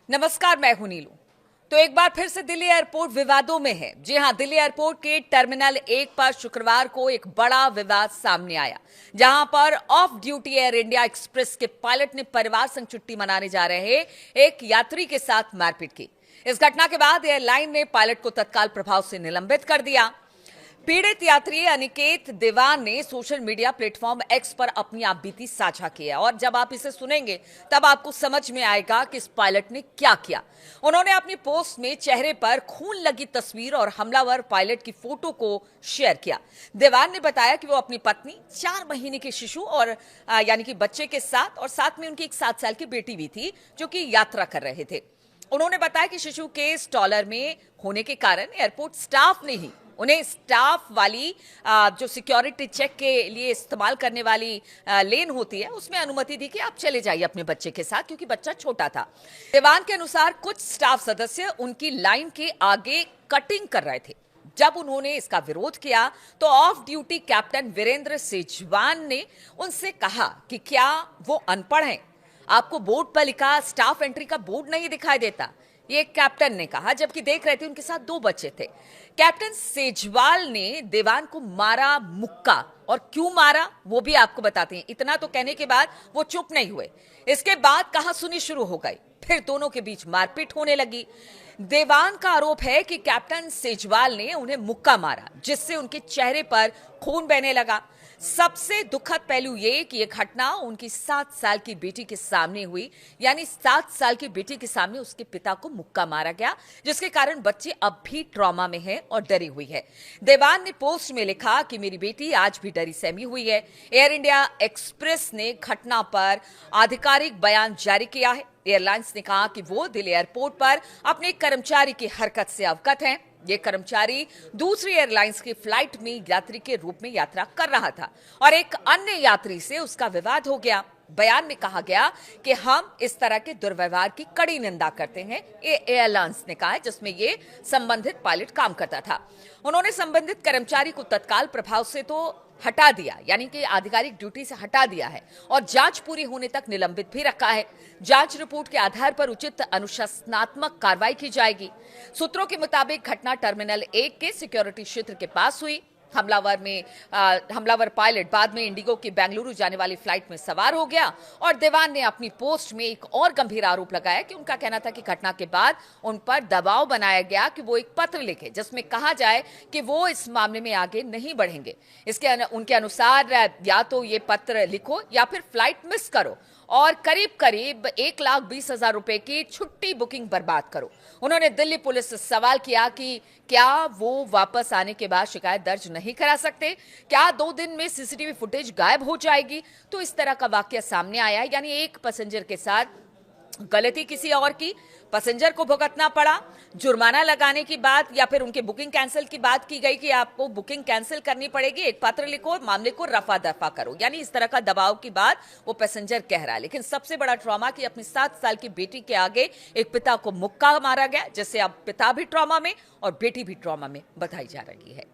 नमस्कार, मैं हूं नीलू। तो एक बार फिर से दिल्ली एयरपोर्ट विवादों में है। जी हां, दिल्ली एयरपोर्ट के टर्मिनल 1 पर शुक्रवार को एक बड़ा विवाद सामने आया, जहां पर of duty air India express के पायलट ने परिवार संग छुट्टी मनाने जा रहे एक यात्री के साथ मारपीट की। इस घटना के बाद एयरलाइन ने पायलट को तत्काल प्रभाव से निलंबित कर दिया। पीड़ित यात्री अनिकेत देवान ने सोशल मीडिया प्लेटफॉर्म एक्स पर अपनी आपबीती साझा किया और जब आप इसे सुनेंगे तब आपको समझ में आएगा कि इस पायलट ने क्या किया। उन्होंने अपनी पोस्ट में चेहरे पर खून लगी तस्वीर और हमलावर पायलट की फोटो को शेयर किया। देवान ने बताया कि वो अपनी पत्नी, 4 महीने के शिशु और यानी कि बच्चे के साथ में उनकी एक 7 साल की बेटी भी थी, जो कि यात्रा कर रहे थे। उन्होंने बताया कि शिशु के स्टॉलर में होने के कारण एयरपोर्ट स्टाफ ने ही उन्हें स्टाफ वाली जो सिक्योरिटी चेक के लिए इस्तेमाल करने वाली लेन होती है, उसमें अनुमति दी कि आप चले जाइए अपने बच्चे के साथ, क्योंकि बच्चा छोटा था। दीवान के अनुसार कुछ स्टाफ सदस्य उनकी लाइन के आगे कटिंग कर रहे थे। जब उन्होंने इसका विरोध किया तो off duty captain Virendra Sejwan ने उनसे कहा कि क्या वो अनपढ़ हैं? आपको बोर्ड पर लिखा स्टाफ एंट्री का बोर्ड नहीं दिखाई देता? ये कैप्टन ने कहा, जबकि देख रहे थे उनके साथ 2 बच्चे थे। कैप्टन सेजवाल ने देवान को मारा मुक्का, और क्यों मारा वो भी आपको बताते हैं। इतना तो कहने के बाद वो चुप नहीं हुए। इसके बाद कहासुनी शुरू हो गई, फिर दोनों के बीच मारपीट होने लगी। देवान का आरोप है कि कैप्टन सेजवाल ने उन्हें मुक्का मारा, जिससे उनके चेहरे पर खून बहने लगा। सबसे दुखद पहलू ये कि यह घटना उनकी 7 साल की बेटी के सामने हुई, यानी 7 साल की बेटी के सामने उसके पिता को मुक्का मारा गया, जिसके कारण बच्ची अब भी ट्रॉमा में है और डरी हुई है। देवान ने पोस्ट में लिखा कि मेरी बेटी आज भी डरी सहमी हुई है। एयर इंडिया एक्सप्रेस ने घटना पर आधिकारिक बयान जारी किया है। एयरलाइंस ने कहा कि वो दिल्ली एयरपोर्ट पर अपने कर्मचारी की हरकत से अवगत हैं। ये कर्मचारी दूसरी एयरलाइंस की फ्लाइट में यात्री के रूप में यात्रा कर रहा था और एक अन्य यात्री से उसका विवाद हो गया। बयान में कहा गया कि हम इस तरह के दुर्व्यवहार की कड़ी निंदा करते हैं, ये एयरलाइंस ने कहा है, जिसमें ये संबंधित पायलट काम करता था। उन्होंने संबंधित कर्मचारी को तत्काल प्रभाव से तो हटा दिया, यानी कि आधिकारिक ड्यूटी से हटा दिया है और जांच पूरी होने तक निलंबित भी रखा है। जांच रिपोर्ट के आधार पर उचित अनुशासनात्मक कार्रवाई की जाएगी। सूत्रों के मुताबिक घटना टर्मिनल 1 के सिक्योरिटी क्षेत्र के पास हुई। हमलावर पायलट बाद में इंडिगो की बेंगलुरु जाने वाली फ्लाइट में सवार हो गया और देवान ने अपनी पोस्ट में एक और गंभीर आरोप लगाया कि उनका कहना था कि घटना के बाद उन पर दबाव बनाया गया कि वो एक पत्र लिखे, जिसमें कहा जाए कि वो इस मामले में आगे नहीं बढ़ेंगे। उनके अनुसार या तो ये पत्र लिखो या फिर फ्लाइट मिस करो और करीब करीब 1,20,000 रुपए की छुट्टी बुकिंग बर्बाद करो। उन्होंने दिल्ली पुलिस से सवाल किया कि क्या वो वापस आने के बाद शिकायत दर्ज नहीं करा सकते? क्या 2 दिन में सीसीटीवी फुटेज गायब हो जाएगी? तो इस तरह का वाकया सामने आया, यानी एक पैसेंजर के साथ गलती किसी और की, पैसेंजर को भुगतना पड़ा। जुर्माना लगाने की बात या फिर उनके बुकिंग कैंसिल की बात की गई कि आपको बुकिंग कैंसिल करनी पड़ेगी, एक पत्र लिखो, मामले को रफा दफा करो, यानी इस तरह का दबाव की बात वो पैसेंजर कह रहा है। लेकिन सबसे बड़ा ट्रॉमा कि अपनी 7 साल की बेटी के आगे एक पिता को मुक्का मारा गया, जिससे अब पिता भी ट्रॉमा में और बेटी भी ट्रॉमा में बताई जा रही है।